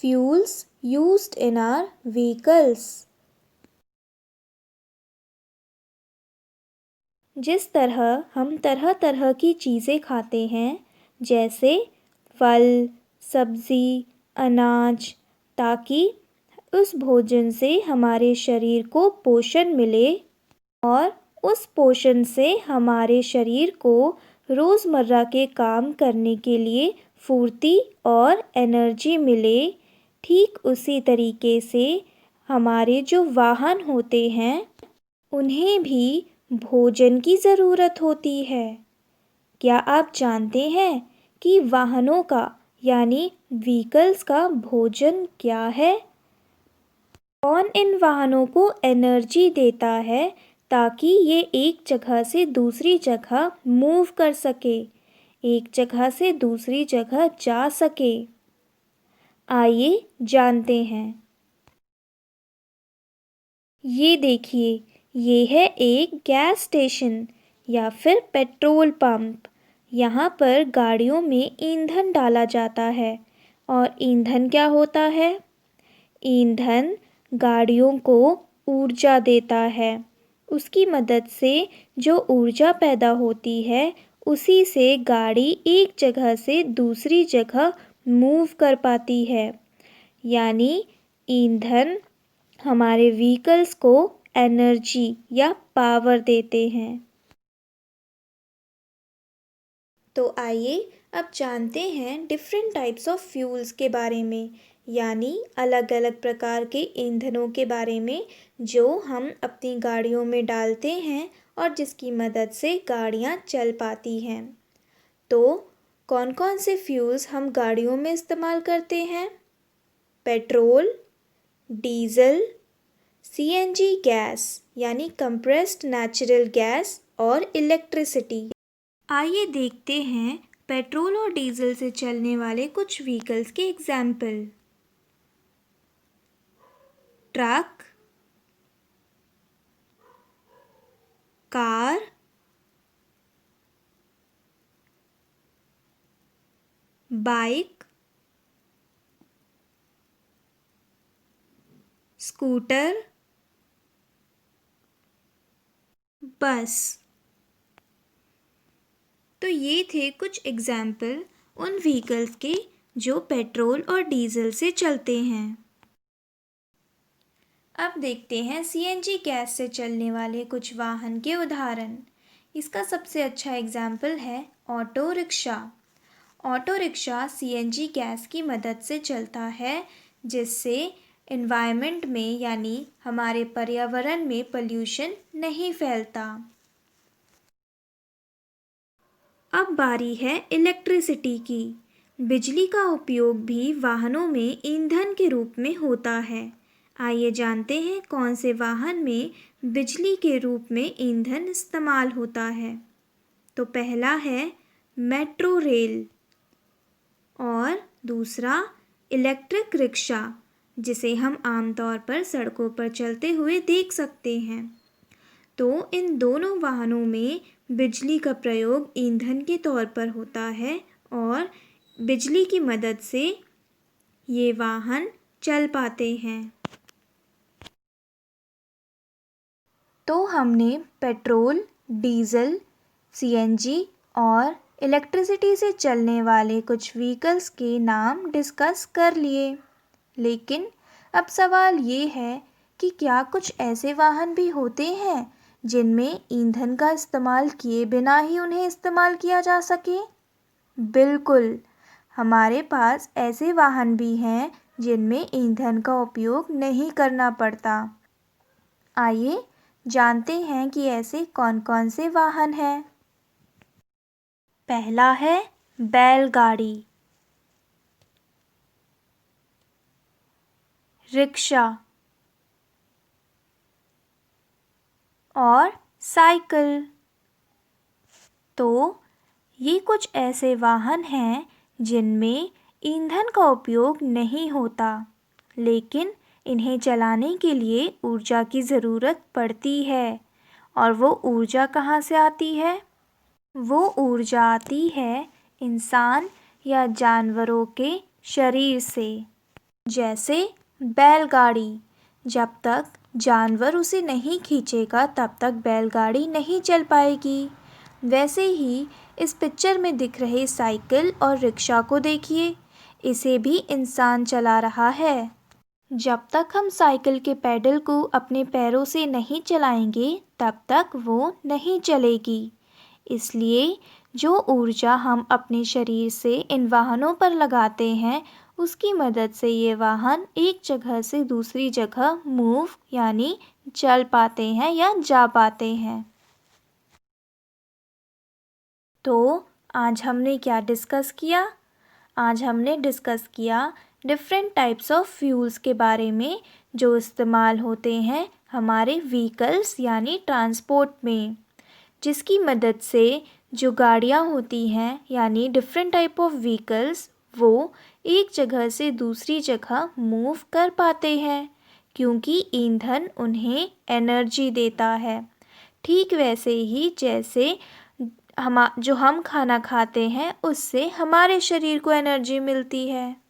fuels used in our vehicles. जिस तरह हम तरह तरह की चीज़ें खाते हैं, जैसे फल, सब्ज़ी, अनाज, ताकि उस भोजन से हमारे शरीर को पोषण मिले और उस पोषण से हमारे शरीर को रोज़मर्रा के काम करने के लिए फुर्ती और एनर्जी मिले, ठीक उसी तरीके से हमारे जो वाहन होते हैं उन्हें भी भोजन की ज़रूरत होती है। क्या आप जानते हैं कि वाहनों का यानी व्हीकल्स का भोजन क्या है? कौन इन वाहनों को एनर्जी देता है ताकि ये एक जगह से दूसरी जगह मूव कर सके, एक जगह से दूसरी जगह जा सके? आइए जानते हैं। ये देखिए, ये है एक गैस स्टेशन या फिर पेट्रोल पंप। यहाँ पर गाड़ियों में ईंधन डाला जाता है और ईंधन क्या होता है? ईंधन गाड़ियों को ऊर्जा देता है। उसकी मदद से जो ऊर्जा पैदा होती है उसी से गाड़ी एक जगह से दूसरी जगह मूव कर पाती है। यानी ईंधन हमारे व्हीकल्स को एनर्जी या पावर देते हैं। तो आइए अब जानते हैं डिफरेंट टाइप्स ऑफ फ्यूल्स के बारे में, यानी अलग अलग प्रकार के ईंधनों के बारे में जो हम अपनी गाड़ियों में डालते हैं और जिसकी मदद से गाड़ियाँ चल पाती हैं। तो कौन कौन से फ्यूल्स हम गाड़ियों में इस्तेमाल करते हैं? पेट्रोल, डीजल, सीएनजी गैस यानी कंप्रेस्ड नेचुरल गैस और इलेक्ट्रिसिटी। आइए देखते हैं पेट्रोल और डीजल से चलने वाले कुछ व्हीकल्स के example. Truck, car, bike, scooter, बस। तो ये थे कुछ एग्जाम्पल उन व्हीकल्स के जो पेट्रोल और डीजल से चलते हैं। अब देखते हैं सीएनजी गैस से चलने वाले कुछ वाहन के उदाहरण। इसका सबसे अच्छा एग्जाम्पल है auto rickshaw. Auto rickshaw CNG gas की मदद से चलता है, जिससे एनवायरनमेंट में यानी हमारे पर्यावरण में पोल्यूशन नहीं फैलता। अब बारी है इलेक्ट्रिसिटी की। बिजली का उपयोग भी वाहनों में ईंधन के रूप में होता है। आइए जानते हैं कौन से वाहन में बिजली के रूप में ईंधन इस्तेमाल होता है। तो पहला है मेट्रो रेल और दूसरा इलेक्ट्रिक रिक्शा, जिसे हम आमतौर पर सड़कों पर चलते हुए देख सकते हैं। तो इन दोनों वाहनों में बिजली का प्रयोग ईंधन के तौर पर होता है और बिजली की मदद से ये वाहन चल पाते हैं। तो हमने पेट्रोल, डीजल, सीएनजी और इलेक्ट्रिसिटी से चलने वाले कुछ व्हीकल्स के नाम डिस्कस कर लिए। लेकिन अब सवाल ये है कि क्या कुछ ऐसे वाहन भी होते हैं जिनमें ईंधन का इस्तेमाल किए बिना ही उन्हें इस्तेमाल किया जा सके? बिल्कुल, हमारे पास ऐसे वाहन भी हैं जिनमें ईंधन का उपयोग नहीं करना पड़ता। आइए जानते हैं कि ऐसे कौन कौन से वाहन हैं। पहला है बैलगाड़ी, रिक्शा और साइकिल। तो ये कुछ ऐसे वाहन हैं जिनमें ईंधन का उपयोग नहीं होता, लेकिन इन्हें चलाने के लिए ऊर्जा की ज़रूरत पड़ती है। और वो ऊर्जा कहाँ से आती है? वो ऊर्जा आती है इंसान या जानवरों के शरीर से। जैसे बैलगाड़ी, जब तक जानवर उसे नहीं खींचेगा तब तक बैलगाड़ी नहीं चल पाएगी। वैसे ही इस पिक्चर में दिख रहे साइकिल और रिक्शा को देखिए, इसे भी इंसान चला रहा है। जब तक हम साइकिल के पैडल को अपने पैरों से नहीं चलाएंगे तब तक वो नहीं चलेगी। इसलिए जो ऊर्जा हम अपने शरीर से इन वाहनों पर लगाते हैं, उसकी मदद से ये वाहन एक जगह से दूसरी जगह मूव यानी चल पाते हैं या जा पाते हैं। तो आज हमने क्या डिस्कस किया? आज हमने डिस्कस किया डिफरेंट टाइप्स ऑफ फ्यूल्स के बारे में जो इस्तेमाल होते हैं हमारे व्हीकल्स यानी ट्रांसपोर्ट में, जिसकी मदद से जो गाड़ियाँ होती हैं यानी डिफरेंट टाइप ऑफ व्हीकल्स वो एक जगह से दूसरी जगह मूव कर पाते हैं, क्योंकि ईंधन उन्हें एनर्जी देता है। ठीक वैसे ही जैसे जो हम खाना खाते हैं उससे हमारे शरीर को एनर्जी मिलती है।